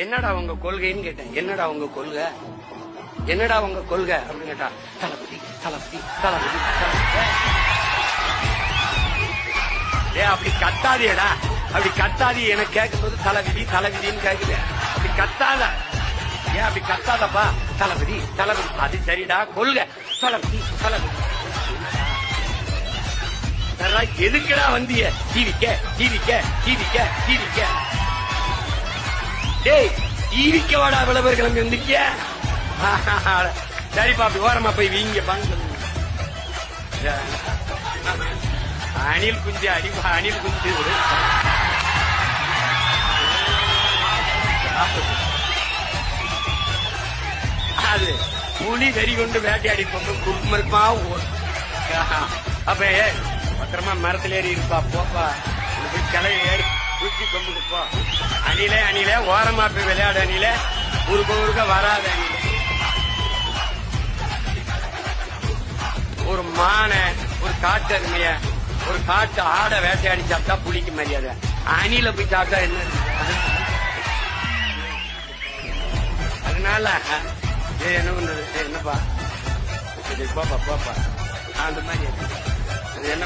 என்னடா உங்க கொள்கைன்னு கேட்டேன். என்னடா உங்க கொள்கை, என்னடா உங்க கொள்கை அப்படின்னு கேட்டா, தளபதி தளபதி தளபதி அப்படி கத்தாதியடா, அப்படி கத்தாதி. எனக்கு கேட்கும்போது தலைவிதி தலைவிதின்னு கேக்குது. அப்படி கத்தாத, ஏன் அப்படி கத்தாதப்பா? தளபதி தளபதி. அது சரிடா, கொள்கை தளபதி தளபதி. எதுக்குடா வந்திய? டிவிக்க டிவிக்க டிவிக்க டிவிக்க. டேய், டிவிக்க வாடா விளம்பர கிளம்பி வந்துக்கிய. சரிப்பா, அப்படி ஓரமா போய் வீங்க பாங்க. அணில் குஞ்சு அடிப்பா, அணில் குஞ்சு. அது புலி வெறி கொண்டு வேட்டையாடி போட்டு குடும்பமா அப்ப பத்திரமா மரத்துல ஏறி இருப்பா. போப்பா, கிளைய ஏறி தூக்கி கொண்டு போ. அணிலே அணிலே ஓரமா போய் விளையாடு. அணில ஊருக்க ஊருக்க வராது. அணில ஒரு மானை, ஒரு காட்டு அருமைய, ஒரு காட்டு ஆடை வேட்டையாடி சாப்பிட்டா புளிக்கு மரியாதை. அணில போய் சாப்பிட்டா என்ன? அதனால என்ன பண்றது? என்னப்பா போப்பா போப்பா அந்த மாதிரி என்ன